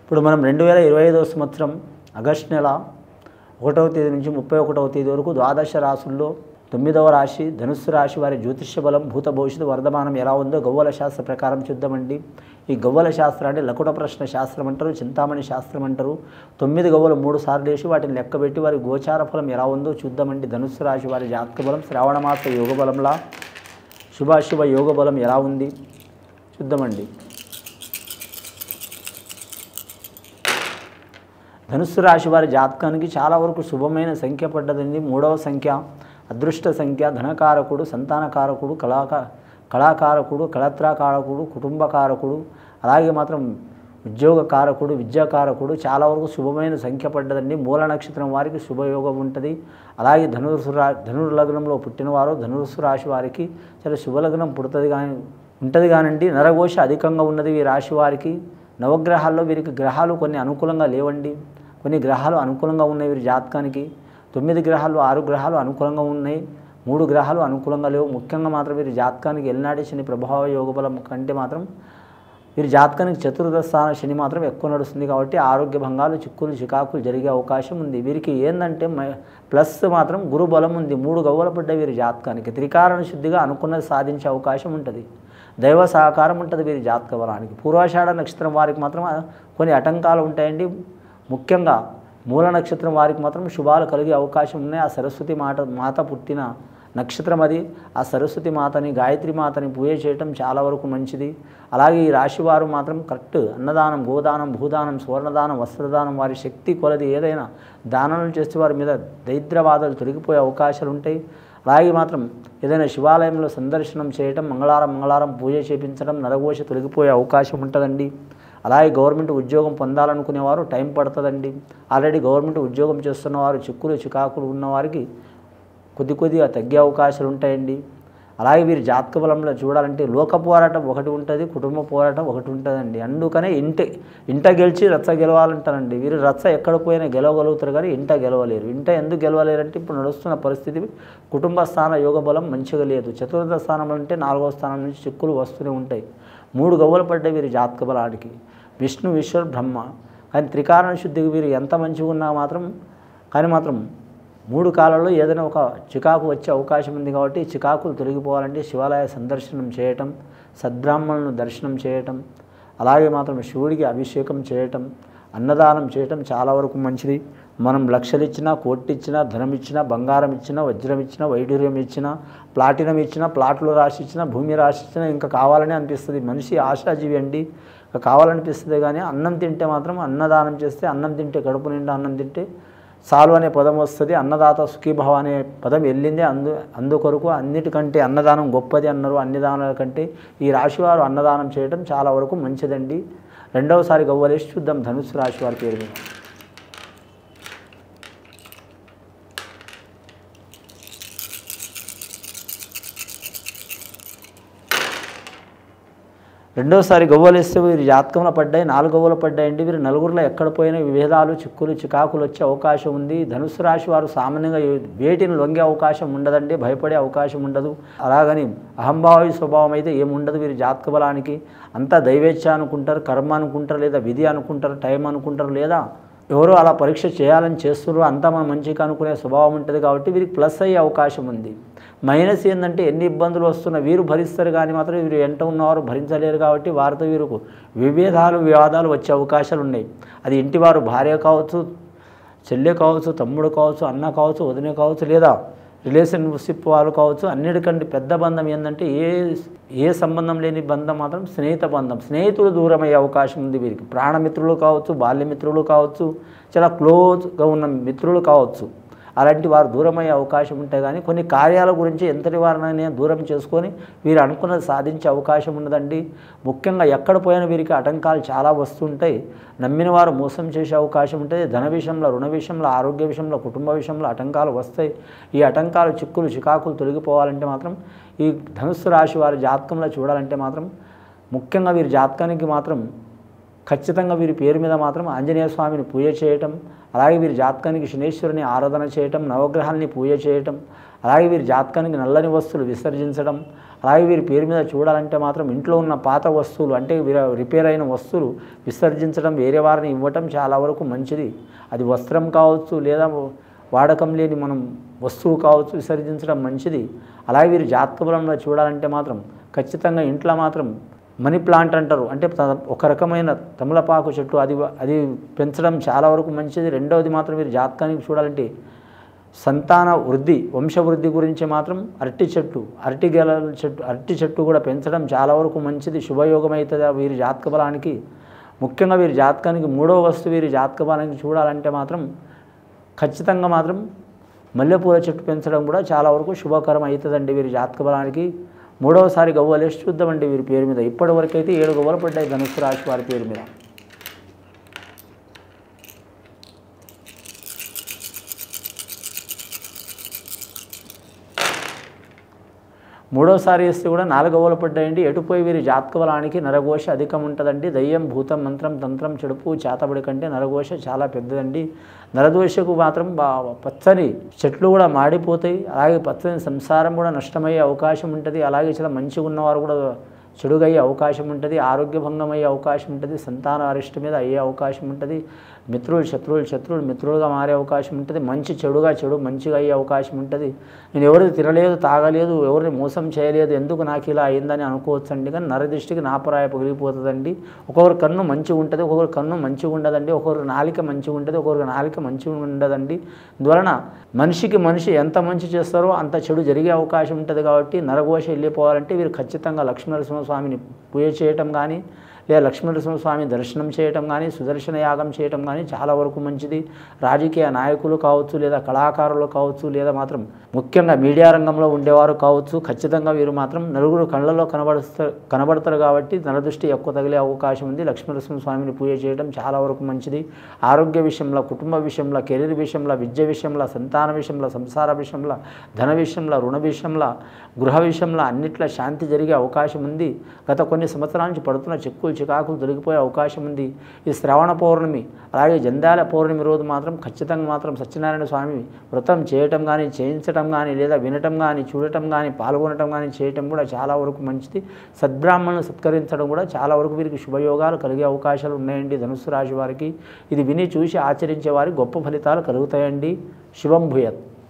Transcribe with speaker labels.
Speaker 1: ఇప్పుడు మనం 2025వ సంవత్సరం ఆగస్టు నెల 1వ తేదీ నుంచి 31వ తేదీ వరకు ద్వాదశ రాశుల్లో 9వ రాశి ధనుస్సు రాశి వారి జ్యోతిష్య బలం భూత భవిష్యత్తు వర్ధమానం ఎలా ఉందో గవ్వల శాస్త్ర ప్రకారం చూద్దామండి. ఈ గవ్వల శాస్త్రాన్ని లకుట ప్రశ్న శాస్త్రం అంటారు, చింతామణి శాస్త్రం అంటారు. 9 గవ్వలు 3 సార్లు వేసి వాటిని లెక్కబెట్టి వారి గోచార ఫలం ఎలా ఉందో చూద్దామండి. ధనుస్సు రాశి వారి జాతక బలం శ్రావణ మాస యోగ బలంలా శుభాశుభ యోగ బలం ఎలా ఉంది చూద్దామండి. ధనుస్సు రాశి వారి జాతకానికి చాలా వరకు శుభమైన సంఖ్య పడ్డదండి. 3వ సంఖ్య అదృష్ట సంఖ్య, ధనకారకుడు, సంతానకారకుడు, కళాకారకుడు, కళత్రాకారకుడు, కుటుంబకారకుడు, అలాగే మాత్రం ఉద్యోగకారకుడు, విద్యాకారకుడు, చాలా వరకు శుభమైన సంఖ్య పడ్డదండి. మూల నక్షత్రం వారికి శుభయోగం ఉంటుంది. అలాగే ధనుర్లగ్నంలో పుట్టినవారు ధనుస్సు రాశి వారికి చాలా శుభలగ్నం ఉంటుంది కానండి. నరఘోష అధికంగా ఉన్నది ఈ రాశి వారికి. నవగ్రహాల్లో వీరికి గ్రహాలు కొన్ని అనుకూలంగా లేవండి, కొన్ని గ్రహాలు అనుకూలంగా ఉన్నాయి వీరి జాతకానికి. 9 గ్రహాలు 6 గ్రహాలు అనుకూలంగా ఉన్నాయి, 3 గ్రహాలు అనుకూలంగా లేవు. ముఖ్యంగా మాత్రం వీరి జాతకానికి ఎల్నాటి శని ప్రభావ యోగ బలం కంటే మాత్రం వీరి జాతకానికి చతుర్థ స్థాన శని మాత్రం ఎక్కువ నడుస్తుంది. కాబట్టి ఆరోగ్య భంగాలు, చిక్కులు, చికాకులు జరిగే అవకాశం ఉంది. వీరికి ఏంటంటే ప్లస్ మాత్రం గురు బలం ఉంది. 3 గవ్వలు పడ్డాయి వీరి జాతకానికి. త్రికారణ శుద్ధిగా అనుకున్నది సాధించే అవకాశం ఉంటుంది. దైవ సహకారం ఉంటుంది వీరి జాతక బలానికి. పూర్వాషాఢ నక్షత్రం వారికి మాత్రం కొన్ని ఆటంకాలు ఉంటాయండి. ముఖ్యంగా మూల నక్షత్రం వారికి మాత్రం శుభాలు కలిగే అవకాశం ఉన్నాయి. ఆ సరస్వతి మాత పుట్టిన నక్షత్రం అది. ఆ సరస్వతి మాతని, గాయత్రి మాతని పూజ చేయటం చాలా వరకు మంచిది. అలాగే ఈ రాశి వారు మాత్రం కరెక్ట్ అన్నదానం, గోదానం, భూదానం, సువర్ణదానం, వస్త్రదానం, వారి శక్తి కొలది ఏదైనా దానాలు చేస్తే వారి మీద దరిద్రవాదాలు తొలగిపోయే అవకాశాలు ఉంటాయి. అలాగే మాత్రం ఏదైనా శివాలయంలో సందర్శనం చేయటం, మంగళవారం పూజ చేయించడం, నరఘోష తొలగిపోయే అవకాశం ఉంటుందండి. అలాగే గవర్నమెంట్ ఉద్యోగం పొందాలనుకునేవారు టైం పడుతుందండి. ఆల్రెడీ గవర్నమెంట్ ఉద్యోగం చేస్తున్నవారు, చిక్కులు చికాకులు ఉన్నవారికి కొద్దిగా తగ్గే అవకాశాలు ఉంటాయండి. అలాగే వీరి జాతక బలంలో చూడాలంటే లోక పోరాటం ఒకటి ఉంటుంది, కుటుంబ పోరాటం ఒకటి ఉంటుందండి. అందుకనే ఇంట గెలిచి రచ్చ గెలవాలంటారండి. వీరు రచ్చ ఎక్కడ పోయినా గెలవగలుగుతారు కానీ ఇంట గెలవలేరు. ఇంట ఎందుకు గెలవలేరంటే ఇప్పుడు నడుస్తున్న పరిస్థితి కుటుంబ స్థాన యోగ బలం మంచిగా లేదు. చతుర్థ స్థానం అంటే 4వ స్థానం నుంచి చిక్కులు వస్తూనే ఉంటాయి. 3 గవ్వలు పడ్డాయి వీరి జాతక బలానికి. విష్ణు, ఈశ్వర్, బ్రహ్మ. కానీ త్రికారణ శుద్ధికి వీరు ఎంత మంచిగా ఉన్నా మాత్రం 3 కాలాల్లో ఏదైనా ఒక చికాకు వచ్చే అవకాశం ఉంది. కాబట్టి చికాకులు తొలగిపోవాలంటే శివాలయ సందర్శనం చేయటం, సద్బ్రాహ్మణులను దర్శనం చేయటం, అలాగే మాత్రం శివుడికి అభిషేకం చేయటం, అన్నదానం చేయటం చాలా వరకు మంచిది. మనం లక్షలు ఇచ్చినా, కోటి ఇచ్చినా, ధనం ఇచ్చినా, బంగారం ఇచ్చినా, వజ్రం ఇచ్చినా, వైడూర్యం ఇచ్చినా, ప్లాటినం ఇచ్చినా, ప్లాట్లు రాసి ఇచ్చినా, భూమి రాసి ఇచ్చినా ఇంకా కావాలని అనిపిస్తుంది. మనిషి ఆశాజీవి అండి, కావాలనిపిస్తుంది. కానీ అన్నం తింటే మాత్రం, అన్నదానం చేస్తే, అన్నం తింటే కడుపు నిండా అన్నం తింటే సాలు అనే పదం వస్తుంది. అన్నదాత సుఖీభవ అనే పదం వెళ్ళిందే అందుకొరకు. అన్నిటికంటే అన్నదానం గొప్పది అన్నారు. అన్ని దానాల కంటే ఈ రాశివారు అన్నదానం చేయడం చాలా వరకు మంచిదండి. రెండవసారి గవ్వలేసి చూద్దాం ధనుస్సు రాశి వారి పేరు మీద. రెండోసారి గవ్వలు వేస్తే వీరి జాతకంలో పడ్డాయి, 4 గవ్వలు పడ్డాయండి. వీరు నలుగురిలో ఎక్కడ పోయినా విభేదాలు, చిక్కులు, చికాకులు వచ్చే అవకాశం ఉంది. ధనుస్సు రాశి వారు సామాన్యంగా వేటిని లొంగే అవకాశం ఉండదండి, భయపడే అవకాశం ఉండదు. అలాగని అహంభావి స్వభావం అయితే ఏముండదు వీరి జాతక బలానికి. అంతా దైవేచ్ఛ అనుకుంటారు, కర్మ అనుకుంటారు, లేదా విధి అనుకుంటారు, టైం అనుకుంటారు, లేదా ఎవరో అలా పరీక్ష చేయాలని చేస్తున్నారు. అంతా మనం మంచిగా అనుకునే స్వభావం ఉంటుంది. కాబట్టి వీరికి ప్లస్ అయ్యే అవకాశం ఉంది. మైనస్ ఏంటంటే ఎన్ని ఇబ్బందులు వస్తున్నా వీరు భరిస్తారు కానీ మాత్రం వీరు ఎంట ఉన్నవారు భరించలేరు. కాబట్టి వారితో వీరికి వివాదాలు వచ్చే అవకాశాలు ఉన్నాయి. అది ఇంటివారు భార్య కావచ్చు, చెల్లె కావచ్చు, తమ్ముడు కావచ్చు, అన్న కావచ్చు, వదిన కావచ్చు, లేదా రిలేషన్షిప్ వాళ్ళు కావచ్చు. అన్నిటికంటే పెద్ద బంధం ఏంటంటే ఏ సంబంధం లేని బంధం మాత్రం స్నేహిత బంధం. స్నేహితులు దూరం అయ్యే అవకాశం ఉంది వీరికి. ప్రాణమిత్రులు కావచ్చు, బాల్యమిత్రులు కావచ్చు, చాలా క్లోజ్గా ఉన్న మిత్రులు కావచ్చు. అలాంటి వారు దూరం అయ్యే అవకాశం ఉంటాయి. కానీ కొన్ని కార్యాల గురించి ఎంతటి వారినైనా దూరం చేసుకొని వీరు అనుకున్నది సాధించే అవకాశం ఉన్నదండి. ముఖ్యంగా ఎక్కడ పోయినా వీరికి ఆటంకాలు చాలా వస్తుంటాయి. నమ్మిన వారు మోసం చేసే అవకాశం ఉంటుంది. ధన విషయంలో, రుణ విషయంలో, ఆరోగ్య విషయంలో, కుటుంబ విషయంలో ఆటంకాలు వస్తాయి. ఈ ఆటంకాలు, చిక్కులు, చికాకులు తొలగిపోవాలంటే మాత్రం ఈ ధనుస్సు రాశి వారి జాతకంలో చూడాలంటే మాత్రం ముఖ్యంగా వీరి జాతకానికి మాత్రం ఖచ్చితంగా వీరి పేరు మీద మాత్రం ఆంజనేయ స్వామిని పూజ చేయటం, అలాగే వీరి జాతకానికి శనేశ్వరుని ఆరాధన చేయటం, నవగ్రహాలని పూజ చేయటం, అలాగే వీరి జాతకానికి నల్లని వస్తువులు విసర్జించడం, అలాగే వీరి పేరు మీద చూడాలంటే మాత్రం ఇంట్లో ఉన్న పాత వస్తువులు అంటే రిపేర్ అయిన వస్తువులు విసర్జించడం, వేరే వారిని ఇవ్వటం చాలా వరకు మంచిది. అది వస్త్రం కావచ్చు లేదా వాడకం లేని మనం వస్తువు కావచ్చు, విసర్జించడం మంచిది. అలాగే వీరి జాతక బలంలో చూడాలంటే మాత్రం ఖచ్చితంగా ఇంట్లో మాత్రం మనీ ప్లాంట్ అంటారు, అంటే ఒక రకమైన తమలపాకు చెట్టు అది పెంచడం చాలా వరకు మంచిది. రెండవది మాత్రం వీరి జాతకానికి చూడాలంటే సంతాన వృద్ధి, వంశవృద్ధి గురించి మాత్రం అరటి చెట్టు కూడా పెంచడం చాలా వరకు మంచిది, శుభయోగం అవుతుంది వీరి జాతక బలానికి. ముఖ్యంగా వీరి జాతకానికి మూడవ వస్తువు వీరి జాతక బలానికి చూడాలంటే మాత్రం ఖచ్చితంగా మాత్రం మల్లెపూల చెట్టు పెంచడం కూడా చాలా వరకు శుభకరం అవుతుందండి వీరి జాతక బలానికి. మూడవసారి గవ్వలు వేసి చూద్దామండి వీరి పేరు మీద. ఇప్పటి వరకు అయితే 7 గవ్వలు పడ్డాయి ధనుస్సు రాశి వారి పేరు మీద. మూడోసారి వేస్తే కూడా 4 గవ్వలు పడ్డాయండి. ఎటుపోయి వీరి జాతక బలానికి నరఘోష అధికం ఉంటుందండి. దయ్యం, భూతం, మంత్రం, తంత్రం, చెడుపు, చేతబడి కంటే నరఘోష చాలా పెద్దదండి. నరఘోషకు మాత్రం పచ్చని చెట్లు కూడా మాడిపోతాయి, అలాగే పచ్చని సంసారం కూడా నష్టమయ్యే అవకాశం ఉంటుంది. అలాగే చాలా మంచిగా ఉన్నవారు కూడా చెడుగయ్యే అవకాశం ఉంటుంది, ఆరోగ్యభంగం అయ్యే అవకాశం ఉంటుంది, సంతాన అరిష్ట మీద అయ్యే అవకాశం ఉంటుంది, శత్రువులు మిత్రులుగా మారే అవకాశం ఉంటుంది, మంచి చెడుగా చెడు మంచిగా అయ్యే అవకాశం ఉంటుంది. నేను ఎవరిని తినలేదు, తాగలేదు, ఎవరిని మోసం చేయలేదు, ఎందుకు నాకు ఇలా అయిందని అనుకోవచ్చండి. కానీ నరదృష్టికి నాపరాయ పగిలిపోతుందండి. ఒక్కొక్కరి కన్ను మంచిగా ఉంటుంది, ఒక్కొక్కరి కన్ను మంచిగా ఉండదండి, ఒక్కొక్కరి నాలిక మంచిగా ఉంటుంది, ఒక్కొక్కరి నాలిక మంచిగా ఉండదండి. అందువలన మనిషి ఎంత మంచి చేస్తారో అంత చెడు జరిగే అవకాశం ఉంటుంది. కాబట్టి నరఘోష వెళ్ళిపోవాలంటే వీరు ఖచ్చితంగా లక్ష్మీనరసింహస్వామిని పూజ చేయటం కానీ, లేదా లక్ష్మీనరసింహస్వామి దర్శనం చేయటం కానీ, సుదర్శన యాగం చేయటం కానీ చాలా వరకు మంచిది. రాజకీయ నాయకులు కావచ్చు, లేదా కళాకారులు కావచ్చు, లేదా మాత్రం ముఖ్యంగా మీడియా రంగంలో ఉండేవారు కావచ్చు, ఖచ్చితంగా వీరు మాత్రం నలుగురు కళ్ళలో కనబడతారు కాబట్టి నరదృష్టి ఎక్కువ తగిలే అవకాశం ఉంది. లక్ష్మీనరసింహస్వామిని పూజ చేయడం చాలా వరకు మంచిది. ఆరోగ్య విషయంలో, కుటుంబ విషయంలో, కెరీర్ విషయంలో, విద్య విషయంలో, సంతాన విషయంలో, సంసార విషయంలో, ధన విషయంలో, రుణ విషయంలో, గృహ విషయంలో అన్నిట్లో శాంతి జరిగే అవకాశం ఉంది. గత కొన్ని సంవత్సరాల నుంచి పడుతున్న చిక్కులు చికాకులు దొరికిపోయే అవకాశం ఉంది. ఈ శ్రవణ పౌర్ణమి అలాగే జంధ్యాల పౌర్ణమి రోజు మాత్రం ఖచ్చితంగా మాత్రం సత్యనారాయణ స్వామి వ్రతం చేయటం కానీ, చేయించటం కానీ, లేదా వినటం కానీ, చూడటం కానీ, పాల్గొనటం కానీ చేయటం కూడా చాలా వరకు మంచిది. సద్బ్రాహ్మణులను సత్కరించడం కూడా చాలా వరకు వీరికి శుభయోగాలు కలిగే అవకాశాలు ఉన్నాయండి ధనుస్సు రాశి వారికి. ఇది విని చూసి ఆచరించే వారికి గొప్ప ఫలితాలు కలుగుతాయండి. శుభం భూయత్.